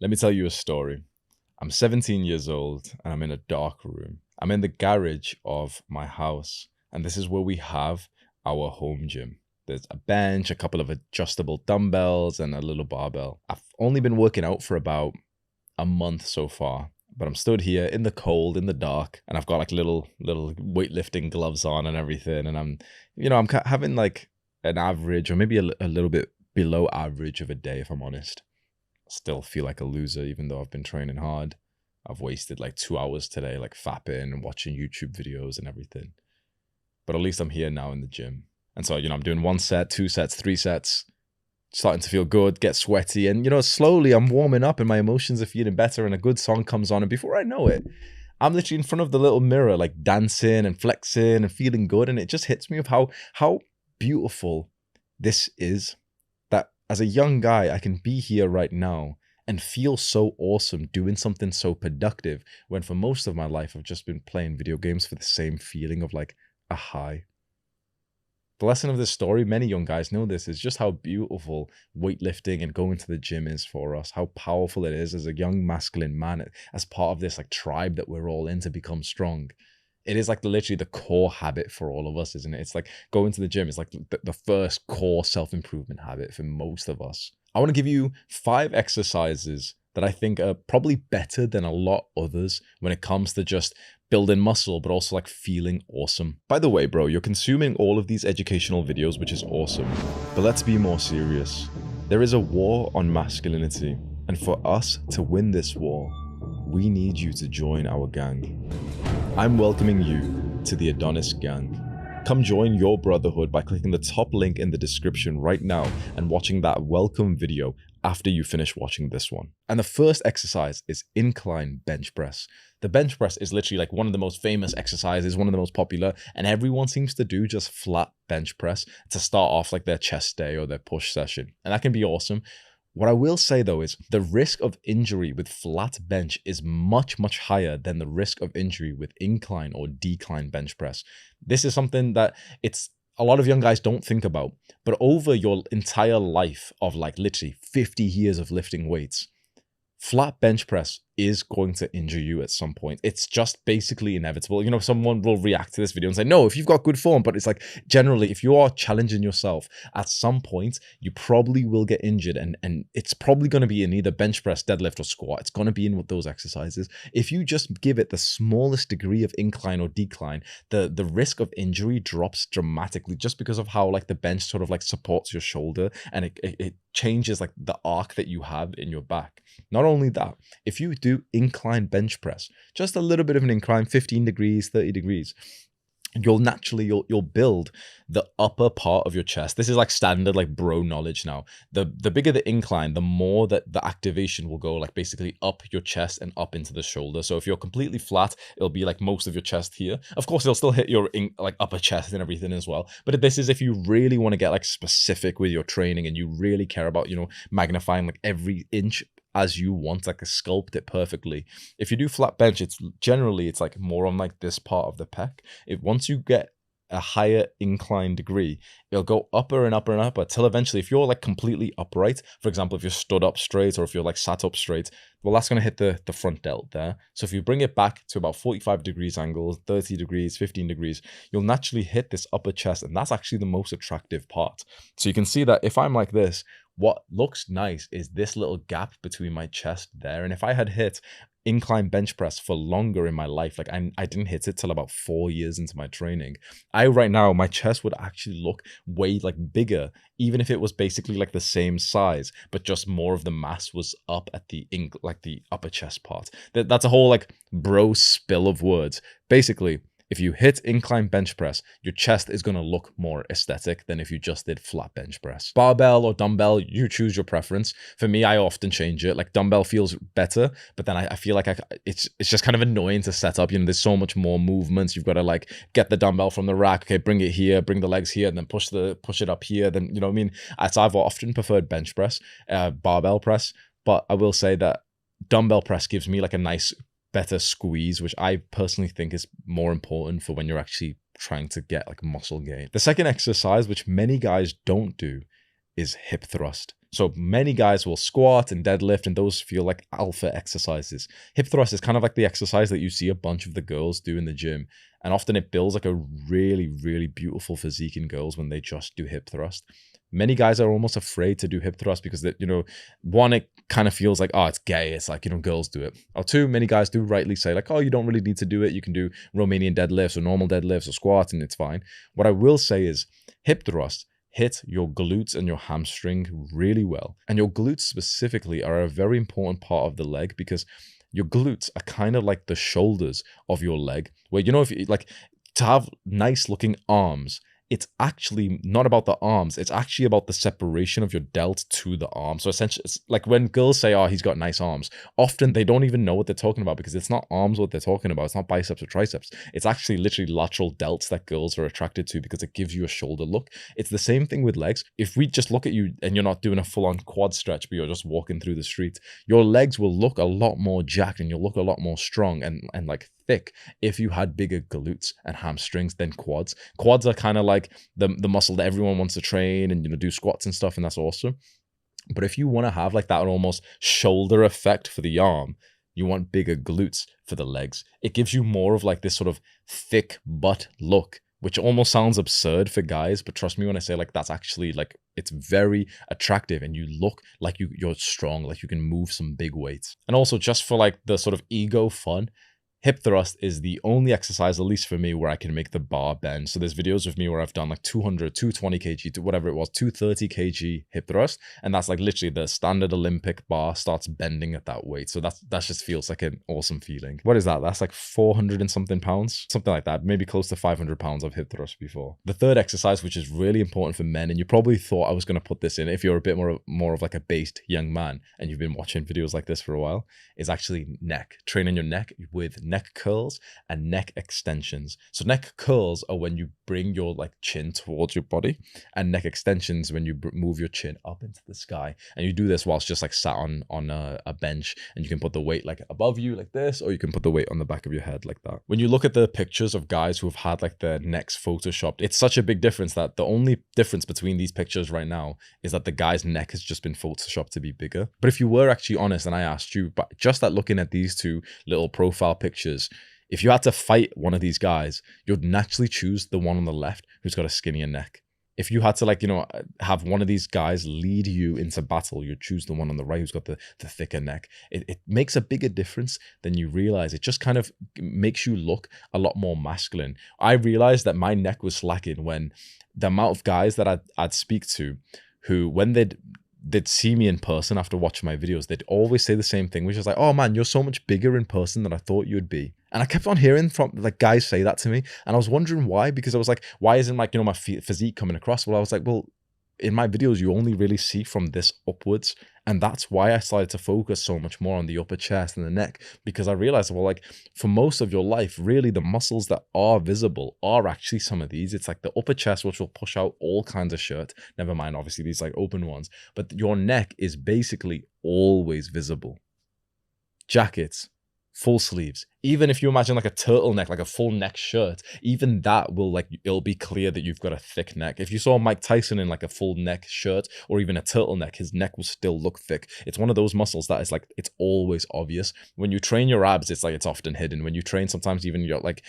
Let me tell you a story. I'm 17 years old and I'm in a dark room. I'm in the garage of my house, and this is where we have our home gym. There's a bench, a couple of adjustable dumbbells, and a little barbell. I've only been working out for about a month so far, but I'm stood here in the cold, in the dark, and I've got like little weightlifting gloves on and everything, and I'm having like an average or maybe a little bit below average of a day, if I'm honest. Still feel like a loser even though I've been training hard. I've wasted like 2 hours today like fapping and watching YouTube videos and everything. But at least I'm here now in the gym. And so, I'm doing 1 set, 2 sets, 3 sets, starting to feel good, get sweaty, and slowly I'm warming up and my emotions are feeling better and a good song comes on, and before I know it, I'm literally in front of the little mirror like dancing and flexing and feeling good, and it just hits me of how beautiful this is. As a young guy, I can be here right now and feel so awesome doing something so productive, when for most of my life I've just been playing video games for the same feeling of like a high. The lesson of this story, many young guys know this, is just how beautiful weightlifting and going to the gym is for us, how powerful it is as a young masculine man, as part of this like tribe that we're all in to become strong. It is like literally the core habit for all of us, isn't it? It's like going to the gym is like the first core self-improvement habit for most of us. I want to give you 5 exercises that I think are probably better than a lot others when it comes to just building muscle, but also like feeling awesome. By the way, bro, you're consuming all of these educational videos, which is awesome. But let's be more serious. There is a war on masculinity. And for us to win this war, we need you to join our gang. I'm welcoming you to the Adonis gang. Come join your brotherhood by clicking the top link in the description right now and watching that welcome video after you finish watching this one. And the first exercise is incline bench press. The bench press is literally like one of the most famous exercises, one of the most popular, and everyone seems to do just flat bench press to start off like their chest day or their push session. And that can be awesome. What I will say though is the risk of injury with flat bench is much, much higher than the risk of injury with incline or decline bench press. This is something that a lot of young guys don't think about, but over your entire life of like literally 50 years of lifting weights, flat bench press is going to injure you at some point. It's just basically inevitable. Someone will react to this video and say, no, if you've got good form, but it's like generally, if you are challenging yourself at some point, you probably will get injured, and it's probably going to be in either bench press, deadlift, or squat. It's going to be in with those exercises. If you just give it the smallest degree of incline or decline, the risk of injury drops dramatically just because of how like the bench sort of like supports your shoulder, and it changes like the arc that you have in your back. Not only that, if you do incline bench press, just a little bit of an incline, 15 degrees, 30 degrees, you'll build the upper part of your chest. This is like standard like bro knowledge now. The bigger the incline, the more that the activation will go like basically up your chest and up into the shoulder. So if you're completely flat, it'll be like most of your chest here. Of course, it'll still hit your like upper chest and everything as well. But this is if you really want to get like specific with your training and you really care about, magnifying like every inch as you want, like sculpt it perfectly. If you do flat bench, it's like more on like this part of the pec. Once you get a higher incline degree, it'll go upper and upper and upper till eventually, if you're like completely upright, for example, if you're stood up straight or if you're like sat up straight, well, that's going to hit the front delt there. So if you bring it back to about 45 degrees angle, 30 degrees, 15 degrees, you'll naturally hit this upper chest, and that's actually the most attractive part. So you can see that if I'm like this, what looks nice is this little gap between my chest there. And if I had hit incline bench press for longer in my life, like I didn't hit it till about 4 years into my training, right now my chest would actually look way like bigger, even if it was basically like the same size, but just more of the mass was up at the upper chest part. That's a whole like bro spill of words. Basically, if you hit incline bench press, your chest is going to look more aesthetic than if you just did flat bench press. Barbell or dumbbell, you choose your preference. For me, I often change it. Like dumbbell feels better, but then I feel like it's just kind of annoying to set up. There's so much more movements. You've got to like get the dumbbell from the rack. Okay, bring it here, bring the legs here, and then push it up here. Then, you know what I mean? So I've often preferred bench press, barbell press, but I will say that dumbbell press gives me like a nice better squeeze, which I personally think is more important for when you're actually trying to get like muscle gain. The second exercise, which many guys don't do, is hip thrust. So many guys will squat and deadlift, and those feel like alpha exercises. Hip thrust is kind of like the exercise that you see a bunch of the girls do in the gym. And often it builds like a really, really beautiful physique in girls when they just do hip thrust. Many guys are almost afraid to do hip thrust because, one, it kind of feels like, oh, it's gay. It's like, girls do it. Or two, many guys do rightly say like, oh, you don't really need to do it. You can do Romanian deadlifts or normal deadlifts or squats and it's fine. What I will say is hip thrust hit your glutes and your hamstring really well. And your glutes specifically are a very important part of the leg because your glutes are kind of like the shoulders of your leg, where, if you like to have nice looking arms, it's actually not about the arms. It's actually about the separation of your delt to the arm. So essentially, it's like when girls say, oh, he's got nice arms, often they don't even know what they're talking about because it's not arms what they're talking about. It's not biceps or triceps. It's actually literally lateral delts that girls are attracted to because it gives you a shoulder look. It's the same thing with legs. If we just look at you and you're not doing a full-on quad stretch, but you're just walking through the street, your legs will look a lot more jacked and you'll look a lot more strong and like thick if you had bigger glutes and hamstrings than quads. Quads are kind of like the muscle that everyone wants to train and do squats and stuff, and that's awesome. But if you want to have like that almost shoulder effect for the arm, you want bigger glutes for the legs. It gives you more of like this sort of thick butt look, which almost sounds absurd for guys, but trust me when I say like that's actually like it's very attractive and you look like you're strong, like you can move some big weights. And also just for like the sort of ego fun, hip thrust is the only exercise, at least for me, where I can make the bar bend. So there's videos of me where I've done like 200, 220 kg, whatever it was, 230 kg hip thrust. And that's like literally the standard Olympic bar starts bending at that weight. So that just feels like an awesome feeling. What is that? That's like 400 and something pounds, something like that. Maybe close to 500 pounds of hip thrust before. The third exercise, which is really important for men, and you probably thought I was going to put this in if you're a bit more of like a based young man and you've been watching videos like this for a while, is actually neck. Training your neck with neck curls and neck extensions. So neck curls are when you bring your like chin towards your body, and neck extensions when you move your chin up into the sky. And you do this whilst just like sat on a bench, and you can put the weight like above you like this, or you can put the weight on the back of your head like that. When you look at the pictures of guys who have had like their necks photoshopped, it's such a big difference that the only difference between these pictures right now is that the guy's neck has just been photoshopped to be bigger. But if you were actually honest and I asked you, but just at looking at these two little profile pictures, if you had to fight one of these guys, you'd naturally choose the one on the left who's got a skinnier neck. If you had to have one of these guys lead you into battle, you'd choose the one on the right who's got the thicker neck. It makes a bigger difference than you realize. It just kind of makes you look a lot more masculine. I realized that my neck was slacking when the amount of guys that I'd speak to who, when they'd see me in person after watching my videos, they'd always say the same thing, which is like, oh man, you're so much bigger in person than I thought you would be. And I kept on hearing from like guys say that to me. And I was wondering why, because I was like, why isn't like, my physique coming across? Well, I was like, well, in my videos, you only really see from this upwards. And that's why I started to focus so much more on the upper chest and the neck, because I realized, well, like for most of your life, really the muscles that are visible are actually some of these. It's like the upper chest, which will push out all kinds of shirt. Never mind, obviously, these like open ones. But your neck is basically always visible. Jackets, full sleeves. Even if you imagine like a turtleneck, like a full neck shirt, even that will it'll be clear that you've got a thick neck. If you saw Mike Tyson in like a full neck shirt or even a turtleneck, his neck will still look thick. It's one of those muscles that is like, it's always obvious. When you train your abs, it's like, it's often hidden. When you train, sometimes even you're like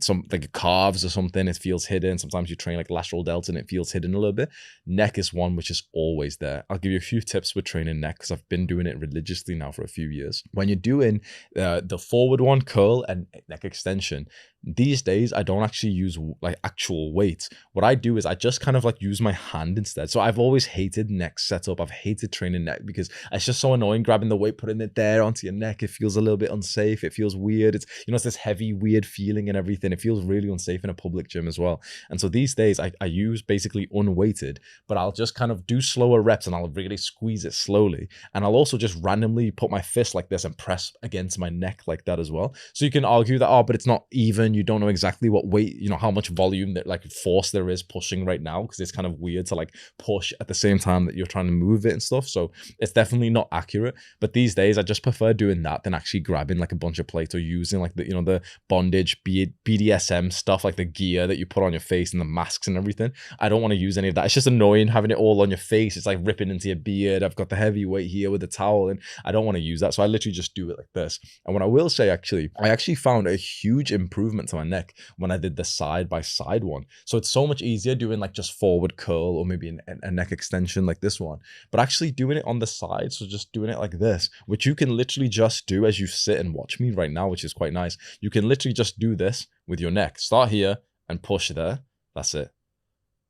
some like calves or something, it feels hidden. Sometimes you train like lateral delts and it feels hidden a little bit. Neck is one which is always there. I'll give you a few tips with training neck because I've been doing it religiously now for a few years. When you're doing the forward one, curl and neck extension, these days I don't actually use like actual weights. What I do is I just kind of like use my hand instead. So I've always hated neck setup. I've hated training neck because it's just so annoying grabbing the weight, putting it there onto your neck. It feels a little bit unsafe. It feels weird. It's, it's this heavy, weird feeling and everything. It feels really unsafe in a public gym as well. And so these days I use basically unweighted, but I'll just kind of do slower reps and I'll really squeeze it slowly. And I'll also just randomly put my fist like this and press against my neck like that as well. So you can argue that, oh, but it's not even. You don't know exactly what weight, how much volume that like force there is pushing right now, because it's kind of weird to like push at the same time that you're trying to move it and stuff. So it's definitely not accurate. But these days I just prefer doing that than actually grabbing like a bunch of plates or using like the bondage, BDSM stuff, like the gear that you put on your face and the masks and everything. I don't want to use any of that. It's just annoying having it all on your face. It's like ripping into your beard. I've got the heavy weight here with the towel, and I don't want to use that. So I literally just do it like this. And what I will say, I actually found a huge improvement to my neck when I did the side by side one. So it's so much easier doing like just forward curl or maybe a neck extension like this one, but actually doing it on the side. So just doing it like this, which you can literally just do as you sit and watch me right now, which is quite nice. You can literally just do this with your neck. Start here and push there. That's it.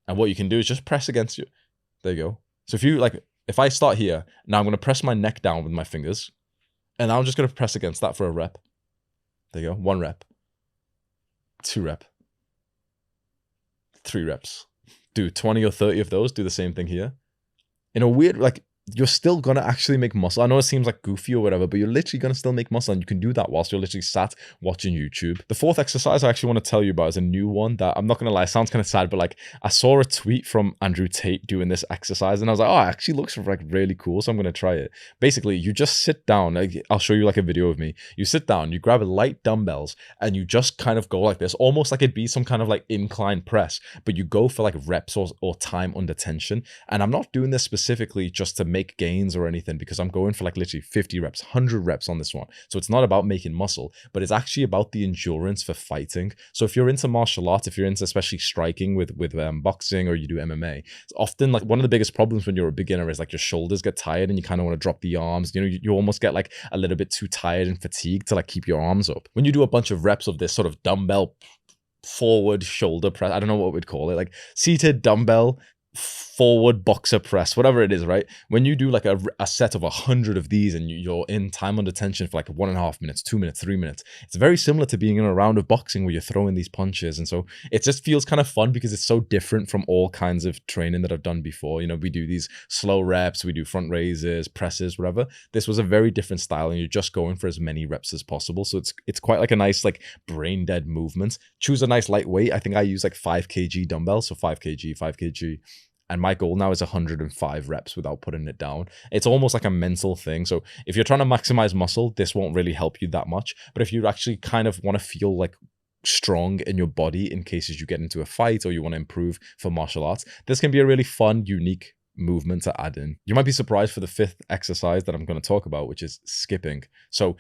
And what you can do is just press against you. There you go. So if I start here, now I'm going to press my neck down with my fingers, and I'm just going to press against that for a rep. There you go. 1 rep. 2 rep. 3 reps. Do 20 or 30 of those. Do the same thing here. In a weird, you're still going to actually make muscle. I know it seems like goofy or whatever, but you're literally going to still make muscle, and you can do that whilst you're literally sat watching YouTube. The 4th exercise I actually want to tell you about is a new one that, I'm not going to lie, it sounds kind of sad, but I saw a tweet from Andrew Tate doing this exercise, and I was like, oh, it actually looks really cool, so I'm going to try it. Basically, you just sit down. I'll show you a video of me. You sit down, you grab light dumbbells, and you just kind of go like this, almost like it'd be some kind of incline press, but you go for reps or time under tension. And I'm not doing this specifically just to make gains or anything, because I'm going for literally 50 reps, 100 reps on this one. So it's not about making muscle, but it's actually about the endurance for fighting. So if you're into martial arts, if you're into especially striking with boxing, or you do MMA, it's often one of the biggest problems when you're a beginner is your shoulders get tired and you kind of want to drop the arms. You almost get a little bit too tired and fatigued to keep your arms up. When you do a bunch of reps of this sort of dumbbell forward shoulder press, I don't know what we'd call it, seated dumbbell forward boxer press, whatever it is, right? When you do a set of 100 of these and you're in time under tension for 1.5 minutes, 2 minutes, 3 minutes, it's very similar to being in a round of boxing where you're throwing these punches. And so it just feels kind of fun because it's so different from all kinds of training that I've done before. We do these slow reps, we do front raises, presses, whatever. This was a very different style, and you're just going for as many reps as possible. So it's quite a nice brain dead movement. Choose a nice lightweight. I think I use 5 kg dumbbells, so 5 kg, 5 kg. And my goal now is 105 reps without putting it down. It's almost like a mental thing. So if you're trying to maximize muscle, this won't really help you that much. But if you actually kind of want to feel strong in your body in cases you get into a fight or you want to improve for martial arts, this can be a really fun, unique movement to add in. You might be surprised for the 5th exercise that I'm going to talk about, which is skipping. So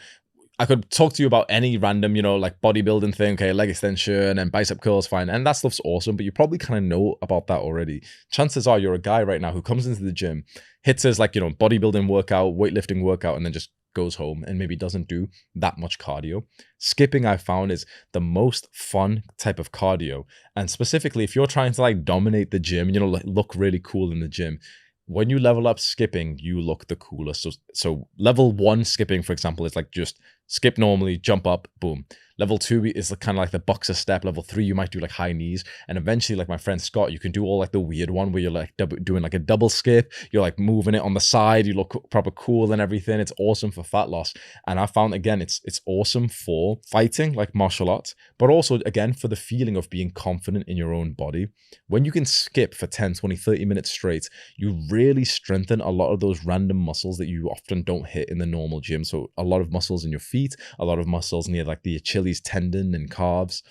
I could talk to you about any random, bodybuilding thing, okay, leg extension and bicep curls, fine. And that stuff's awesome, but you probably kind of know about that already. Chances are you're a guy right now who comes into the gym, hits his bodybuilding workout, weightlifting workout, and then just goes home and maybe doesn't do that much cardio. Skipping, I found, is the most fun type of cardio. And specifically, if you're trying to dominate the gym, look really cool in the gym, when you level up skipping, you look the coolest. So level 1 skipping, for example, is just skip normally, jump up, boom. Level 2 is kind of the boxer step. Level 3, you might do high knees. And eventually, my friend Scott, you can do all the weird one where you're doing a double skip. You're moving it on the side. You look proper cool and everything. It's awesome for fat loss. And I found, again, it's awesome for fighting, martial arts, but also, again, for the feeling of being confident in your own body. When you can skip for 10, 20, 30 minutes straight, you really strengthen a lot of those random muscles that you often don't hit in the normal gym. So a lot of muscles in your feet, a lot of muscles near the Achilles tendon and calves.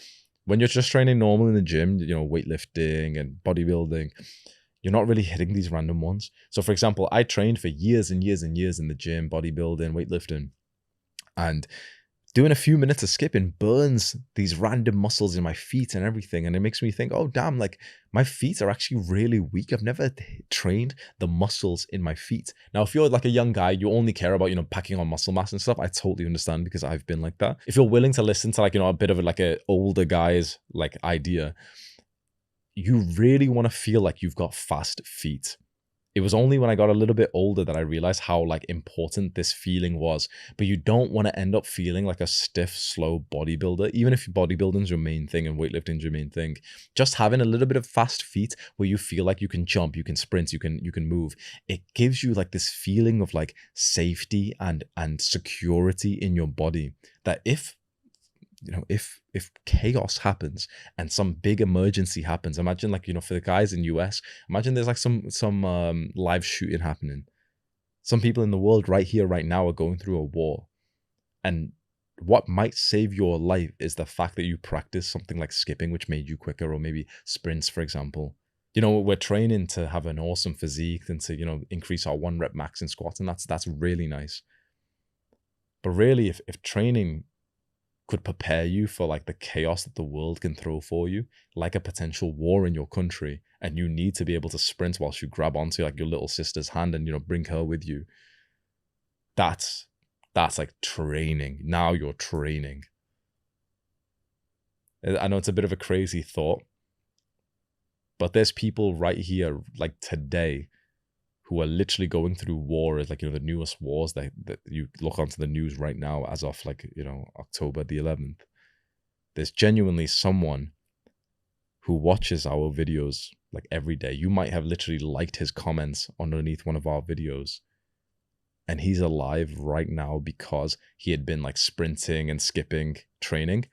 When you're just training normal in the gym, weightlifting and bodybuilding, you're not really hitting these random ones. So for example, I trained for years and years and years in the gym, bodybuilding, weightlifting, and doing a few minutes of skipping burns these random muscles in my feet and everything. And it makes me think, oh, damn, my feet are actually really weak. I've never trained the muscles in my feet. Now, if you're a young guy, you only care about, packing on muscle mass and stuff. I totally understand, because I've been like that. If you're willing to listen to a bit of a older guy's idea, you really want to feel like you've got fast feet. It was only when I got a little bit older that I realized how important this feeling was. But you don't want to end up feeling like a stiff, slow bodybuilder. Even if bodybuilding's your main thing and weightlifting's your main thing, just having a little bit of fast feet where you feel like you can jump, you can sprint, you can move. It gives you this feeling of safety and security in your body, that if if chaos happens and some big emergency happens, imagine like, for the guys in US, imagine there's like some live shooting happening. Some people in the world right here, right now are going through a war. And what might save your life is the fact that you practice something like skipping, which made you quicker, or maybe sprints, for example. We're training to have an awesome physique and to, increase our 1 rep max in squats. And that's really nice. But really, if training could prepare you for like the chaos that the world can throw for you, like a potential war in your country, and you need to be able to sprint whilst you grab onto like your little sister's hand and bring her with you, that's like training. Now you're training. I know it's a bit of a crazy thought, but there's people right here like today who are literally going through wars, like the newest wars that you look onto the news right now as of like October the 11th. There's genuinely someone who watches our videos like every day. You might have literally liked his comments underneath one of our videos, and he's alive right now because he had been like sprinting and skipping training,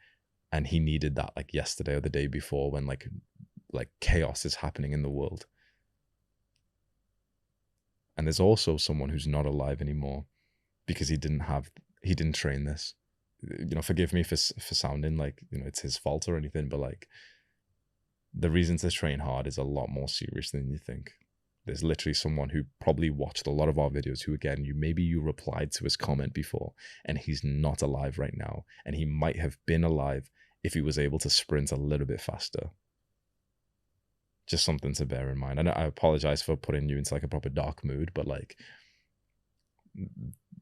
and he needed that like yesterday or the day before when like chaos is happening in the world. And there's also someone who's not alive anymore because he didn't train this. Forgive me for sounding like it's his fault or anything, but like the reason to train hard is a lot more serious than you think. There's literally someone who probably watched a lot of our videos who, again, maybe you replied to his comment before, and he's not alive right now. And he might have been alive if he was able to sprint a little bit faster. Just something to bear in mind. And I apologize for putting you into like a proper dark mood, but like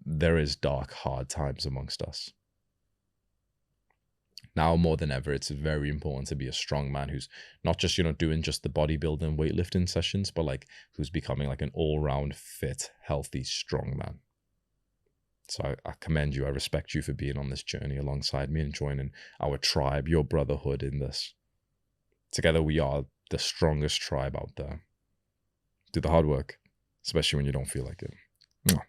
there is dark, hard times amongst us. Now more than ever, it's very important to be a strong man who's not just, doing just the bodybuilding, weightlifting sessions, but like who's becoming like an all-round fit, healthy, strong man. So I commend you. I respect you for being on this journey alongside me and joining our tribe, your brotherhood in this. Together we are the strongest tribe out there. Do the hard work, especially when you don't feel like it.